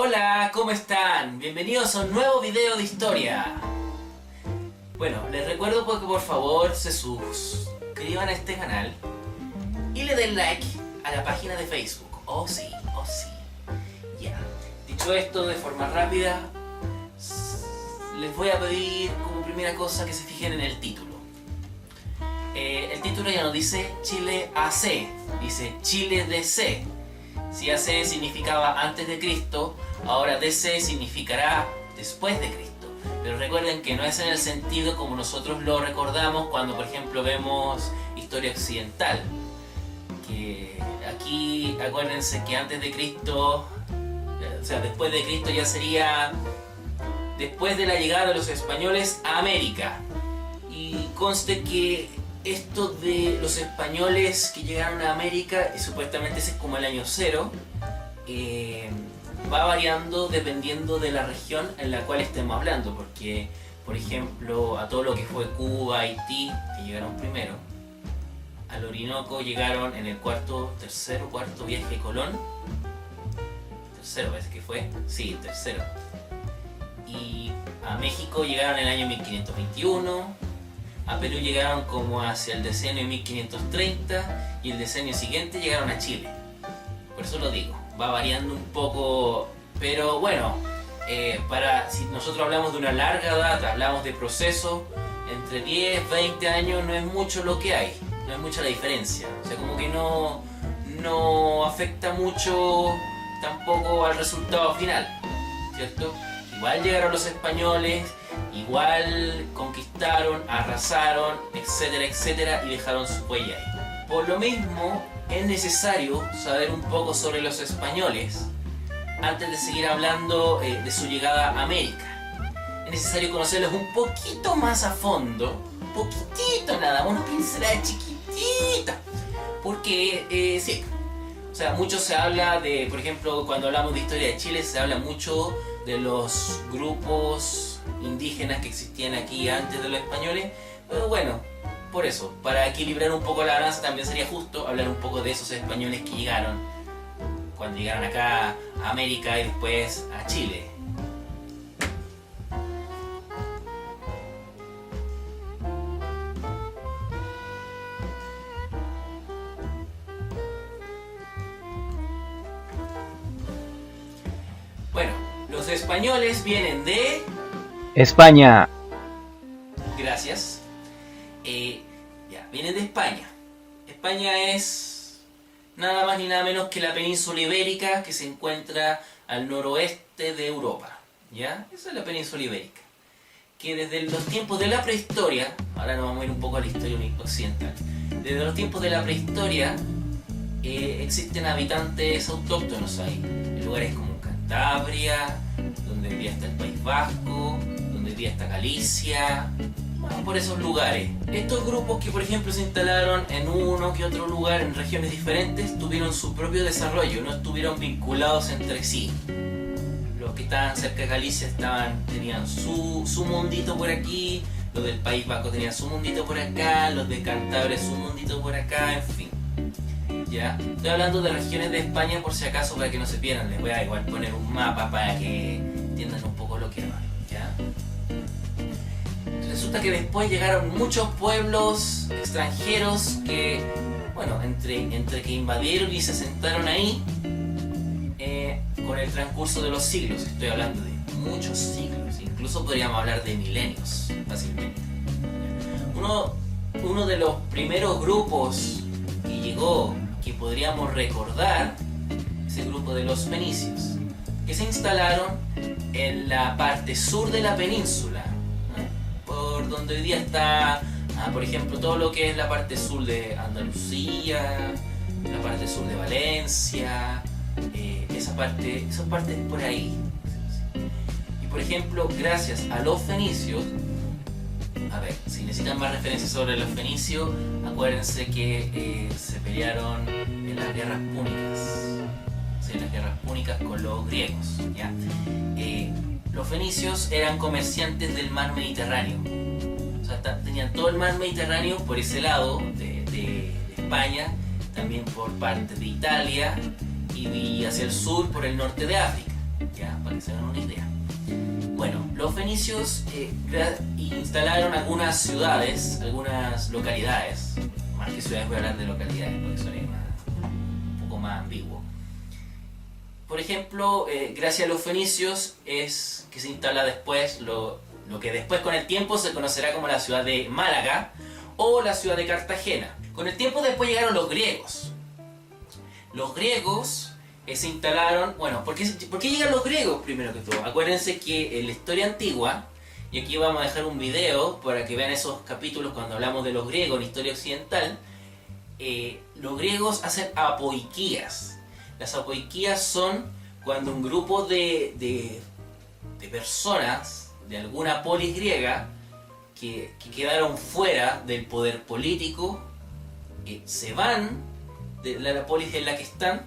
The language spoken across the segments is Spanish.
Hola, ¿cómo están? Bienvenidos a un nuevo video de historia. Bueno, les recuerdo que por favor se suscriban a este canal y le den like a la página de Facebook. Oh sí, oh sí. Ya. Dicho esto de forma rápida, les voy a pedir como primera cosa que se fijen en el título. El título ya no dice Chile AC, dice Chile DC. Si AC significaba antes de Cristo, ahora DC significará después de Cristo. Pero recuerden que no es en el sentido como nosotros lo recordamos cuando, por ejemplo, vemos historia occidental. Que aquí, acuérdense que antes de Cristo, o sea, después de Cristo ya sería después de la llegada de los españoles a América. Y conste que esto de los españoles que llegaron a América, y supuestamente ese es como el año cero, va variando dependiendo de la región en la cual estemos hablando, porque por ejemplo a todo lo que fue Cuba, Haití, que llegaron primero, al Orinoco llegaron en el tercero, cuarto viaje de Colón, tercero parece que fue, sí, tercero, y a México llegaron en el año 1521, a Perú llegaron como hacia el decenio 1530 y el decenio siguiente llegaron a Chile. Por eso lo digo, va variando un poco, pero bueno, si nosotros hablamos de una larga data, hablamos de procesos, entre 10, 20 años no es mucho lo que hay, no es mucha la diferencia. O sea, como que no afecta mucho tampoco al resultado final, ¿cierto? Igual llegaron los españoles, igual conquistaron, arrasaron, etcétera, etcétera, y dejaron su huella ahí. Por lo mismo, es necesario saber un poco sobre los españoles antes de seguir hablando de su llegada a América. Es necesario conocerlos un poquito más a fondo, poquitito nada, una pincelada chiquitita, porque sí, o sea, mucho se habla de, por ejemplo, cuando hablamos de historia de Chile, se habla mucho de los grupos indígenas que existían aquí antes de los españoles, pero bueno, por eso, para equilibrar un poco la balanza también sería justo hablar un poco de esos españoles que llegaron cuando llegaron acá a América y después a Chile. Bueno, los españoles vienen de España. Gracias. Ya, vienen de España. España es nada más ni nada menos que la península ibérica que se encuentra al noroeste de Europa. ¿Ya? Esa es la península ibérica. Que desde los tiempos de la prehistoria, ahora nos vamos a ir un poco a la historia occidental, desde los tiempos de la prehistoria existen habitantes autóctonos ahí, en lugares como Cantabria, donde hoy día está el País Vasco, donde hoy día está Galicia, por esos lugares. Estos grupos que por ejemplo se instalaron en uno que otro lugar, en regiones diferentes, tuvieron su propio desarrollo, no estuvieron vinculados entre sí. Los que estaban cerca de Galicia tenían su mundito por aquí, los del País Vasco tenían su mundito por acá, los de Cantabria su mundito por acá, en fin. ¿Ya? Estoy hablando de regiones de España por si acaso, para que no se pierdan. Les voy a igual poner un mapa para que entiendan un poco lo que van, ¿ya? Resulta que después llegaron muchos pueblos extranjeros que, bueno, entre que invadieron y se asentaron ahí, con el transcurso de los siglos, estoy hablando de muchos siglos, incluso podríamos hablar de milenios fácilmente. Uno de los primeros grupos que llegó, que podríamos recordar, es el grupo de los fenicios, que se instalaron en la parte sur de la península, por donde hoy día está, por ejemplo, todo lo que es la parte sur de Andalucía, la parte sur de Valencia, esas partes por ahí. Y por ejemplo, gracias a los fenicios, a ver, si necesitan más referencias sobre los fenicios, acuérdense que se pelearon en las guerras púnicas, ¿sí? Las guerras púnicas con los griegos, ¿ya? Los fenicios eran comerciantes del mar Mediterráneo, o sea, tenían todo el mar Mediterráneo por ese lado de España, también por parte de Italia y hacia el sur por el norte de África, ya, para que se hagan una idea. Bueno, los fenicios instalaron algunas ciudades, algunas localidades, más que ciudades voy a hablar de localidades, porque suena un poco más ambiguo. Por ejemplo, gracias a los fenicios es que se instala después lo que después con el tiempo se conocerá como la ciudad de Málaga o la ciudad de Cartagena. Con el tiempo después llegaron los griegos. Los griegos se instalaron, bueno, ¿por qué llegan los griegos primero que todo? Acuérdense que en la historia antigua, y aquí vamos a dejar un video para que vean esos capítulos cuando hablamos de los griegos en historia occidental, los griegos hacen apoiquías. Las apoiquías son cuando un grupo de personas de alguna polis griega que quedaron fuera del poder político se van de la polis en la que están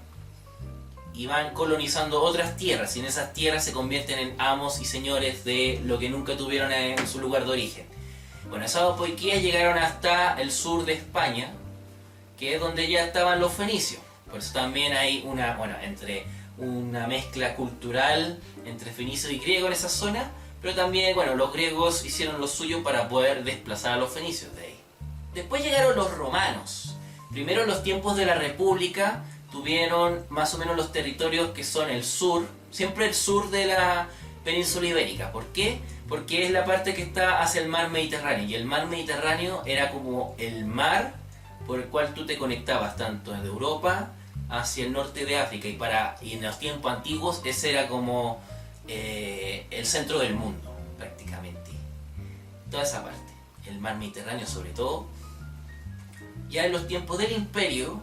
y van colonizando otras tierras, y en esas tierras se convierten en amos y señores de lo que nunca tuvieron en su lugar de origen. Bueno, esas apoiquías llegaron hasta el sur de España, que es donde ya estaban los fenicios. Por eso también hay una mezcla cultural entre fenicios y griegos en esa zona, pero también, bueno, los griegos hicieron lo suyo para poder desplazar a los fenicios de ahí. Después llegaron los romanos. Primero, en los tiempos de la República, tuvieron más o menos los territorios que son el sur, siempre el sur de la península ibérica. ¿Por qué? Porque es la parte que está hacia el mar Mediterráneo, y el mar Mediterráneo era como el mar por el cual tú te conectabas tanto desde Europa hacia el norte de África, y en los tiempos antiguos ese era como el centro del mundo prácticamente, toda esa parte, el mar Mediterráneo sobre todo. Ya en los tiempos del imperio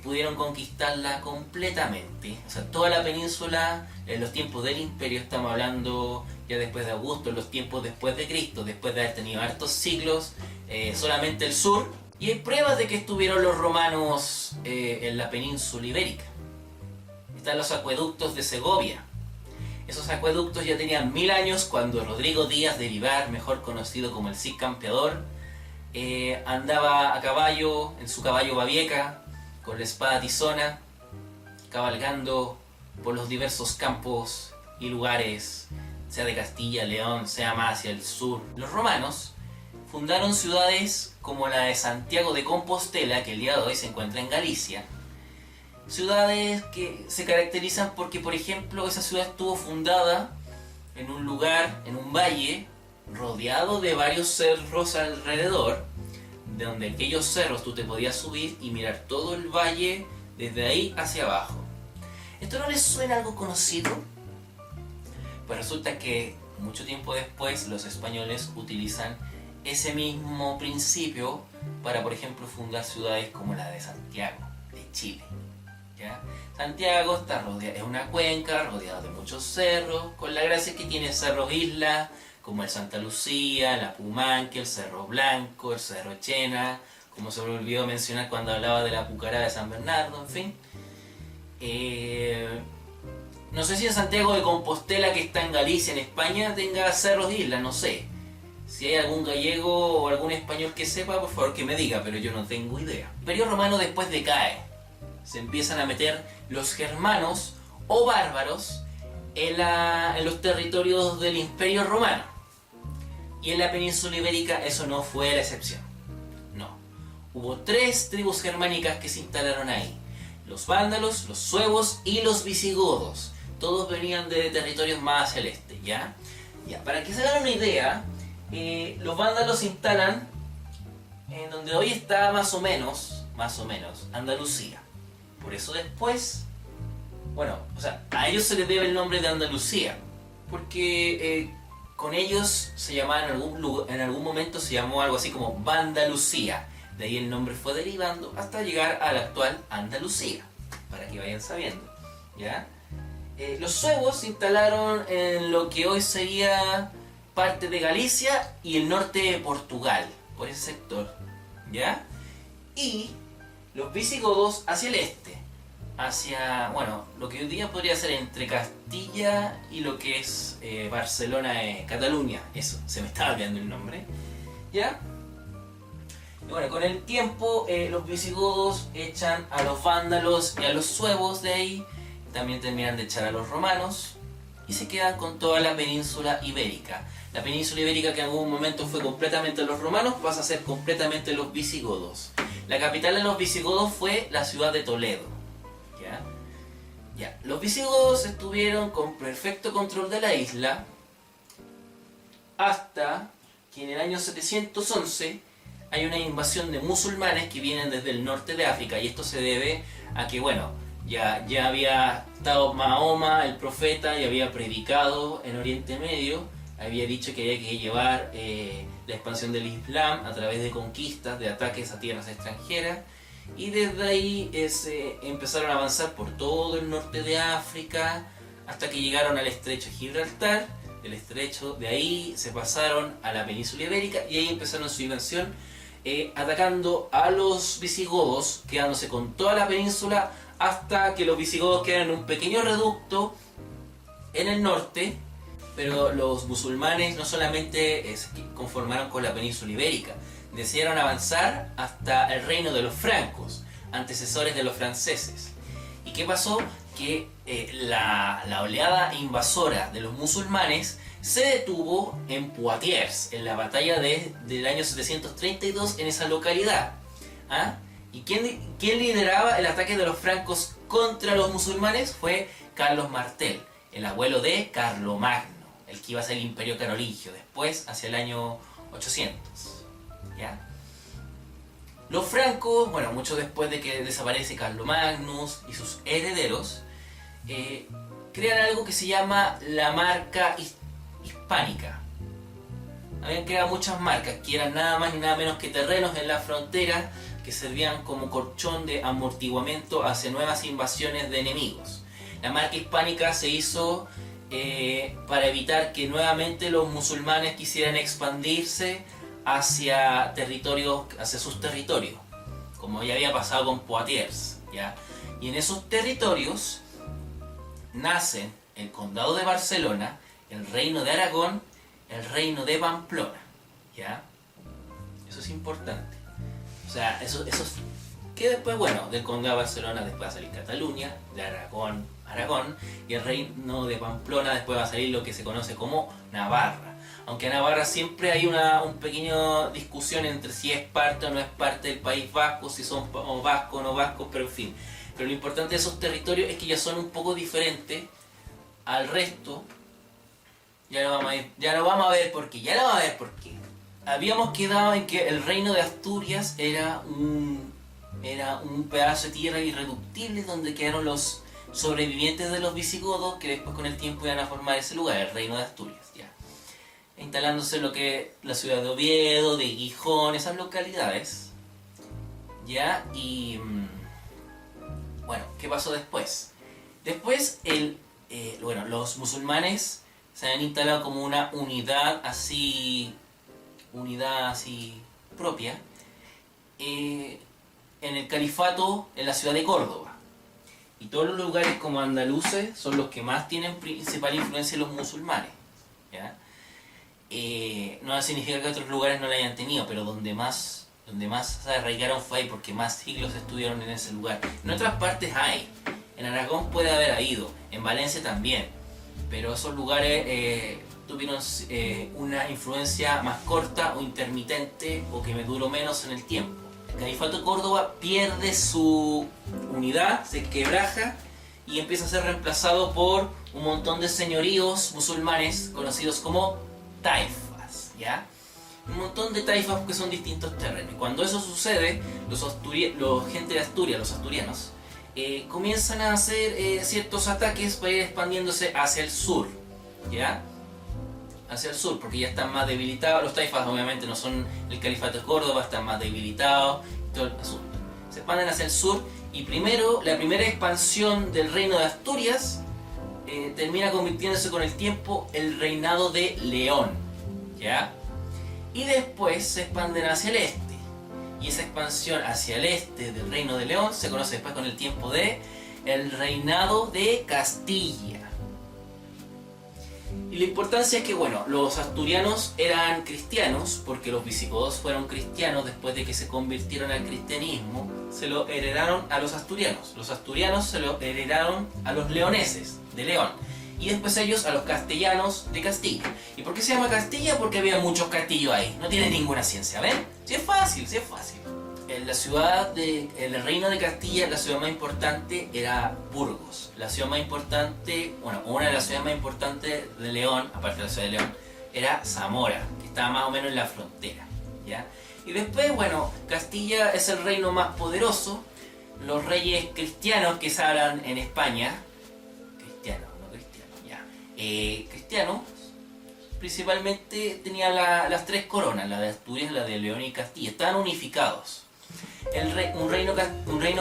pudieron conquistarla completamente, o sea, toda la península. En los tiempos del imperio estamos hablando ya después de Augusto, en los tiempos después de Cristo, después de haber tenido hartos siglos, solamente el sur. Y hay pruebas de que estuvieron los romanos en la península ibérica. Están los acueductos de Segovia. Esos acueductos ya tenían 1000 años cuando Rodrigo Díaz de Vivar, mejor conocido como el Cid Campeador, andaba a caballo, en su caballo Babieca, con la espada tizona, cabalgando por los diversos campos y lugares, sea de Castilla, León, sea más hacia el sur. Los romanos fundaron ciudades como la de Santiago de Compostela, que el día de hoy se encuentra en Galicia. Ciudades que se caracterizan porque, por ejemplo, esa ciudad estuvo fundada en un lugar, en un valle, rodeado de varios cerros alrededor, de donde aquellos cerros tú te podías subir y mirar todo el valle desde ahí hacia abajo. ¿Esto no les suena algo conocido? Pues resulta que mucho tiempo después los españoles utilizan ese mismo principio para, por ejemplo, fundar ciudades como la de Santiago, de Chile. ¿Ya? Santiago está rodeado, es una cuenca rodeada de muchos cerros, con la gracia que tiene cerros islas, como el Santa Lucía, la Pumanque, el Cerro Blanco, el Cerro Chena, como se me olvidó mencionar cuando hablaba de la Pucará de San Bernardo, en fin. No sé si en Santiago de Compostela, que está en Galicia, en España, tenga cerros islas, no sé. Si hay algún gallego o algún español que sepa, por favor que me diga, pero yo no tengo idea. El Imperio Romano después decae. Se empiezan a meter los germanos o bárbaros en los territorios del Imperio Romano. Y en la península ibérica eso no fue la excepción. No. Hubo 3 tribus germánicas que se instalaron ahí. Los vándalos, los suevos y los visigodos. Todos venían de territorios más hacia el este, ¿ya? Para que se hagan una idea, los vándalos se instalan en donde hoy está más o menos, Andalucía. Por eso después, a ellos se les debe el nombre de Andalucía, porque con ellos se llamaban, en algún momento se llamó algo así como Vandalucía. De ahí el nombre fue derivando hasta llegar a la actual Andalucía, para que vayan sabiendo, ¿ya? Los suevos se instalaron en lo que hoy sería parte de Galicia y el norte de Portugal, por ese sector, ¿ya? Y los visigodos hacia el este, hacia, lo que hoy día podría ser entre Castilla y lo que es Barcelona, Cataluña, eso, se me estaba olvidando el nombre, ¿ya? Y con el tiempo los visigodos echan a los vándalos y a los suevos de ahí, también terminan de echar a los romanos, y se quedan con toda la península ibérica. La península ibérica, que en algún momento fue completamente los romanos, pasa a ser completamente los visigodos. La capital de los visigodos fue la ciudad de Toledo. ¿Ya? Ya. Los visigodos estuvieron con perfecto control de la isla hasta que en el año 711 hay una invasión de musulmanes que vienen desde el norte de África, y esto se debe a que, bueno, ya había estado Mahoma, el profeta, y había predicado en Oriente Medio, había dicho que había que llevar la expansión del Islam a través de conquistas, de ataques a tierras extranjeras, y desde ahí se empezaron a avanzar por todo el norte de África hasta que llegaron al estrecho de Gibraltar. Del estrecho de ahí se pasaron a la península ibérica y ahí empezaron su invasión, atacando a los visigodos, quedándose con toda la península hasta que los visigodos quedan en un pequeño reducto en el norte. Pero los musulmanes no solamente se conformaron con la península ibérica, decidieron avanzar hasta el reino de los francos, antecesores de los franceses. ¿Y qué pasó? Que la oleada invasora de los musulmanes se detuvo en Poitiers, en la batalla del año 732 en esa localidad. ¿Ah? ¿Y quién lideraba el ataque de los francos contra los musulmanes? Fue Carlos Martel, el abuelo de Carlomagno, el que iba a ser el imperio carolingio, después hacia el año 800. ¿Ya? Los francos, bueno, mucho después de que desaparece Carlomagnus y sus herederos, crean algo que se llama la marca hispánica. Habían creado muchas marcas que eran nada más ni nada menos que terrenos en la frontera que servían como colchón de amortiguamiento hacia nuevas invasiones de enemigos. La marca hispánica se hizo para evitar que nuevamente los musulmanes quisieran expandirse hacia sus territorios, como ya había pasado con Poitiers, ¿ya? Y en esos territorios nacen el condado de Barcelona, el reino de Aragón, el reino de Pamplona, ¿ya? Eso es importante. O sea, eso que después, bueno, del condado de Barcelona después va a salir Cataluña, de Aragón, y el reino de Pamplona después va a salir lo que se conoce como Navarra. Aunque en Navarra siempre hay una pequeña discusión entre si es parte o no es parte del País Vasco, si son vascos o no vascos, pero en fin. Pero lo importante de esos territorios es que ya son un poco diferentes al resto. Ya lo vamos a ver por qué. Habíamos quedado en que el reino de Asturias era un pedazo de tierra irreductible donde quedaron los sobrevivientes de los visigodos, que después con el tiempo iban a formar ese lugar, el reino de Asturias, ya. Instalándose en lo que la ciudad de Oviedo, de Gijón, esas localidades, ya. Y bueno, ¿qué pasó después? Después los musulmanes se han instalado como una unidad así propia en el califato en la ciudad de Córdoba. Y todos los lugares como andaluces son los que más tienen principal influencia en los musulmanes, ¿ya? No significa que otros lugares no la hayan tenido, pero donde más se arraigaron fue ahí, porque más siglos estuvieron en ese lugar. En otras partes hay, en Aragón puede haber habido, en Valencia también, pero esos lugares tuvieron una influencia más corta o intermitente, o que me duró menos en el tiempo. El Califato de Córdoba pierde su unidad, se quebraja y empieza a ser reemplazado por un montón de señoríos musulmanes conocidos como taifas, ¿ya? Un montón de taifas que son distintos terrenos. Cuando eso sucede, los gente de Asturias, los asturianos, comienzan a hacer ciertos ataques para ir expandiéndose hacia el sur, ¿ya? Hacia el sur, porque ya están más debilitados. Los taifas obviamente no son el Califato de Córdoba, están más debilitados y todo el asunto. Se expanden hacia el sur y la primera expansión del reino de Asturias termina convirtiéndose con el tiempo el reinado de León, ¿ya? Y después se expanden hacia el este. Y esa expansión hacia el este del reino de León se conoce después con el tiempo de el reinado de Castilla. Y la importancia es que, bueno, los asturianos eran cristianos, porque los visigodos fueron cristianos después de que se convirtieron al cristianismo, se lo heredaron a los asturianos se lo heredaron a los leoneses de León, y después ellos a los castellanos de Castilla. ¿Y por qué se llama Castilla? Porque había muchos castillos ahí. No tiene ninguna ciencia, ¿ven? Sí es fácil, sí es fácil. En el reino de Castilla, la ciudad más importante era Burgos. La ciudad más importante, bueno, una de las ciudades más importantes de León, aparte de la ciudad de León, era Zamora, que estaba más o menos en la frontera, ¿ya? Y después, bueno, Castilla es el reino más poderoso. Los reyes cristianos que se hablan en España, cristianos, principalmente tenían las tres coronas, la de Asturias, la de León y Castilla, estaban unificados. Un reino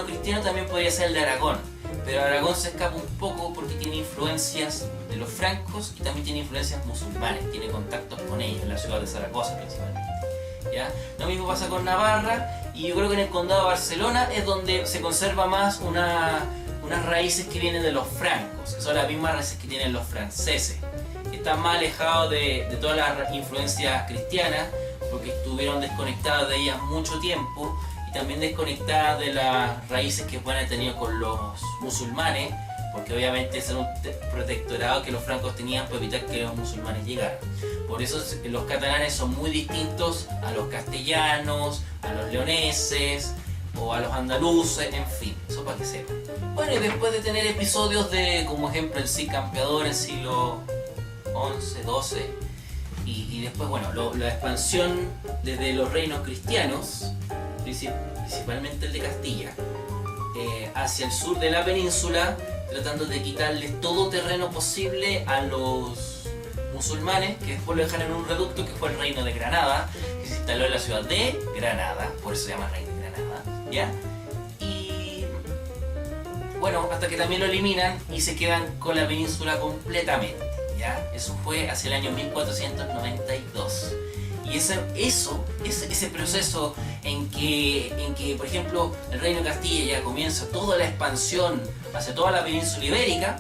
cristiano también podría ser el de Aragón, pero Aragón se escapa un poco porque tiene influencias de los francos y también tiene influencias musulmanes, tiene contactos con ellos en la ciudad de Zaragoza principalmente, ¿ya? Lo mismo pasa con Navarra, y yo creo que en el condado de Barcelona es donde se conserva más unas raíces que vienen de los francos, que son las mismas raíces que tienen los franceses. Están más alejados de todas las influencias cristianas porque estuvieron desconectadas de ellas mucho tiempo, y también desconectadas de las raíces que pueden haber tenido con los musulmanes, porque obviamente ese era un protectorado que los francos tenían para evitar que los musulmanes llegaran. Por eso los catalanes son muy distintos a los castellanos, a los leoneses o a los andaluces, en fin, eso para que sepan. Bueno, y después de tener episodios de, como ejemplo, el Cid Campeador en siglo XI, XII, y después, bueno, la expansión desde los reinos cristianos, principalmente el de Castilla, hacia el sur de la península, tratando de quitarles todo terreno posible a los musulmanes, que después lo dejan en un reducto que fue el reino de Granada, que se instaló en la ciudad de Granada, por eso se llama reino de Granada, ¿ya? Y bueno, hasta que también lo eliminan y se quedan con la península completamente, ¿ya? Eso fue hacia el año 1492. Y ese proceso en que, por ejemplo, el reino de Castilla ya comienza toda la expansión hacia toda la península ibérica,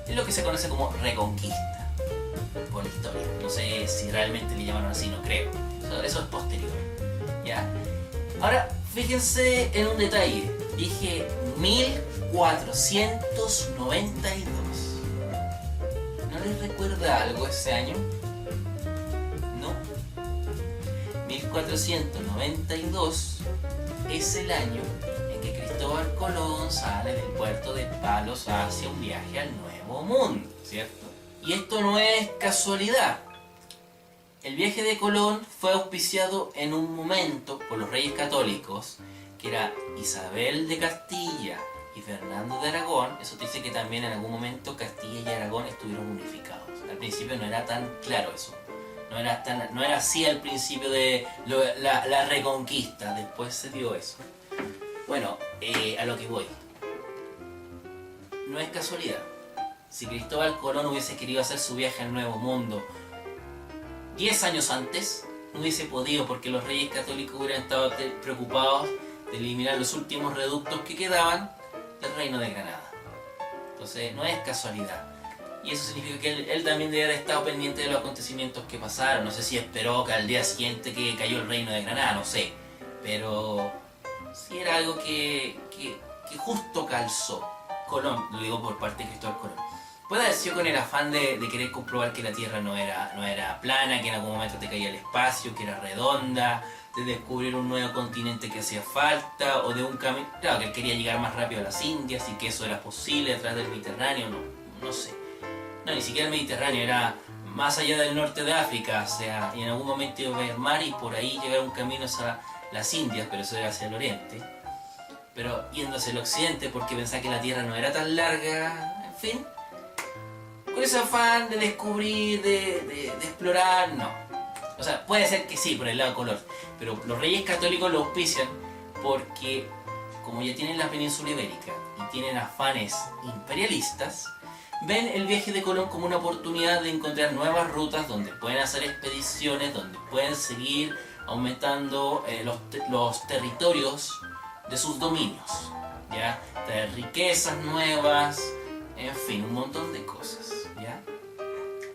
es lo que se conoce como Reconquista, por la historia. No sé si realmente le llamaron así, no creo. Eso es posterior, ¿ya? Ahora, fíjense en un detalle. Dije 1492. ¿No les recuerda algo ese año? 1492 es el año en que Cristóbal Colón sale del puerto de Palos hacia un viaje al Nuevo Mundo, ¿cierto? Y esto no es casualidad. El viaje de Colón fue auspiciado en un momento por los reyes católicos, que era Isabel de Castilla y Fernando de Aragón. Eso te dice que también en algún momento Castilla y Aragón estuvieron unificados. Al principio no era tan claro eso. No era así al principio de la Reconquista, después se dio eso. Bueno, a lo que voy. No es casualidad. Si Cristóbal Colón hubiese querido hacer su viaje al Nuevo Mundo 10 años antes, no hubiese podido, porque los reyes católicos hubieran estado preocupados de eliminar los últimos reductos que quedaban del reino de Granada. Entonces, no es casualidad. Y eso significa que él también debe haber estado pendiente de los acontecimientos que pasaron. No sé si esperó que al día siguiente que cayó el reino de Granada, no sé. Pero sí era algo que justo calzó Colón, lo digo por parte de Cristóbal Colón. Puede haber sido con el afán de querer comprobar que la Tierra no era plana, que en algún momento te caía el espacio, que era redonda, de descubrir un nuevo continente que hacía falta, o de un camino... Claro, que él quería llegar más rápido a las Indias y que eso era posible detrás del Mediterráneo, no sé. No, ni siquiera el Mediterráneo, era más allá del norte de África, o sea, y en algún momento iba a haber mar y por ahí llegar un camino hacia las Indias, pero eso era hacia el oriente. Pero yendo hacia el occidente porque pensaba que la Tierra no era tan larga, en fin. Con ese afán de descubrir, de explorar, no. O sea, puede ser que sí, por el lado color, pero los reyes católicos lo auspician porque, como ya tienen la península ibérica y tienen afanes imperialistas, ven el viaje de Colón como una oportunidad de encontrar nuevas rutas donde pueden hacer expediciones, donde pueden seguir aumentando los territorios de sus dominios, ¿ya? Traer riquezas nuevas, en fin, un montón de cosas, ¿ya?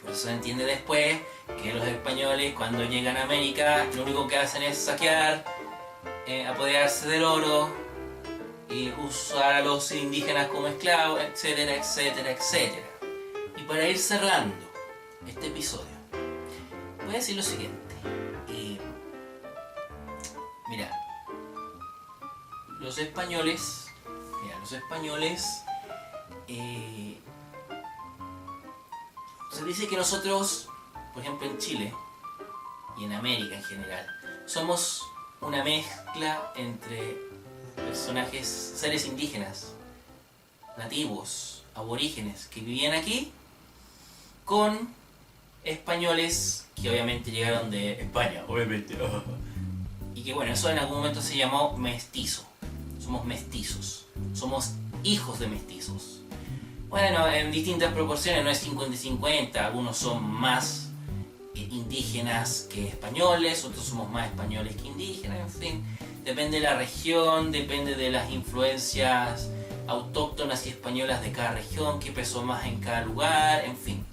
Por eso se entiende después que los españoles, cuando llegan a América, lo único que hacen es saquear, apoderarse del oro y usar a los indígenas como esclavos, etcétera, etcétera, etcétera. Y para ir cerrando este episodio, voy a decir lo siguiente. Mira, los españoles, se dice que nosotros, por ejemplo en Chile y en América en general, somos una mezcla entre personajes, seres indígenas, nativos, aborígenes que vivían aquí, con españoles que obviamente llegaron de España, obviamente, y que bueno, eso en algún momento se llamó mestizo. Somos mestizos, somos hijos de mestizos. Bueno, en distintas proporciones, no es 50-50, algunos son más indígenas que españoles, otros somos más españoles que indígenas, en fin, depende de la región, depende de las influencias autóctonas y españolas de cada región, qué pesó más en cada lugar, en fin.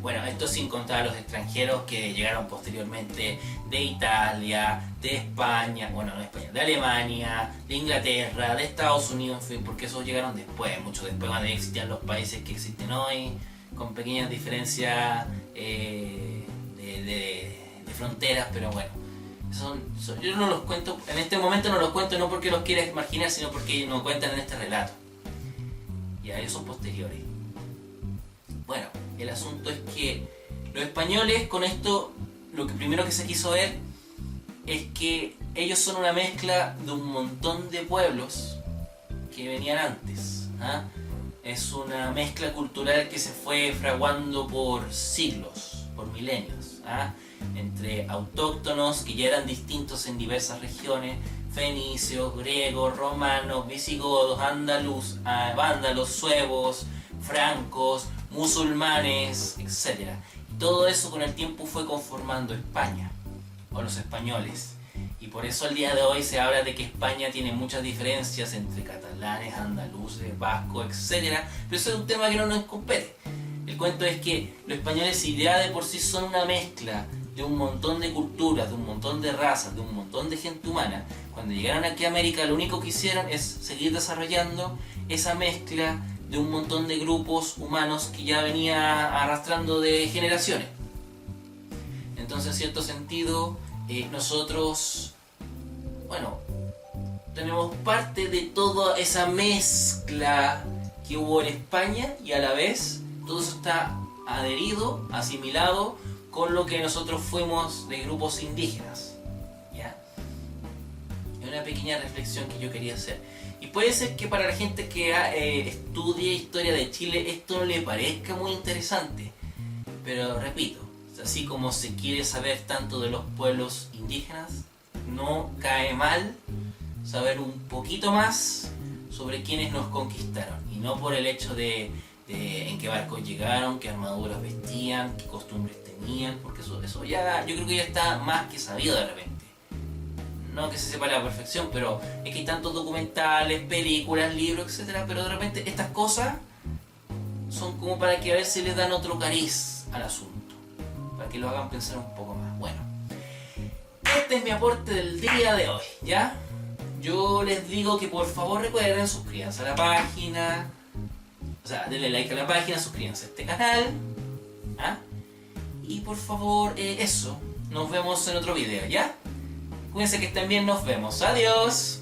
Bueno, esto sin contar a los extranjeros que llegaron posteriormente de Italia, de España, bueno, no de España, de Alemania, de Inglaterra, de Estados Unidos, en fin, porque esos llegaron después, mucho después, cuando ya existían los países que existen hoy, con pequeñas diferencias de fronteras, pero bueno, yo no los cuento, en este momento no los cuento no porque los quiera marginar, sino porque no cuentan en este relato. Ya, ellos son posteriores. Bueno, el asunto es que los españoles con esto, lo que primero que se quiso ver es que ellos son una mezcla de un montón de pueblos que venían antes. Es una mezcla cultural que se fue fraguando por siglos, por milenios, entre autóctonos que ya eran distintos en diversas regiones, fenicios, griegos, romanos, visigodos, vándalos, suevos, francos, musulmanes, etc. Y todo eso con el tiempo fue conformando España, o los españoles. Y por eso al día de hoy se habla de que España tiene muchas diferencias entre catalanes, andaluces, vascos, etc. Pero eso es un tema que no nos compete. El cuento es que los españoles ya de por sí son una mezcla de un montón de culturas, de un montón de razas, de un montón de gente humana. Cuando llegaron aquí a América, lo único que hicieron es seguir desarrollando esa mezcla de un montón de grupos humanos que ya venía arrastrando de generaciones. Entonces, en cierto sentido, nosotros, bueno, tenemos parte de toda esa mezcla que hubo en España y a la vez todo eso está adherido, asimilado con lo que nosotros fuimos de grupos indígenas. ¿Ya? Es una pequeña reflexión que yo quería hacer. Y puede ser que para la gente que estudie historia de Chile esto no le parezca muy interesante, pero repito, así como se quiere saber tanto de los pueblos indígenas, no cae mal saber un poquito más sobre quienes nos conquistaron, y no por el hecho de en qué barcos llegaron, qué armaduras vestían, qué costumbres tenían, porque eso ya, yo creo que ya está más que sabido de repente. No que se sepa a la perfección, pero es que hay tantos documentales, películas, libros, etc. Pero de repente estas cosas son como para que a ver si les dan otro cariz al asunto, para que lo hagan pensar un poco más. Bueno, este es mi aporte del día de hoy, ¿ya? Yo les digo que por favor recuerden suscríbanse a la página, o sea, denle like a la página, suscríbanse a este canal, y por favor, eso, nos vemos en otro video, ¿ya? Cuídense que estén bien, nos vemos, adiós.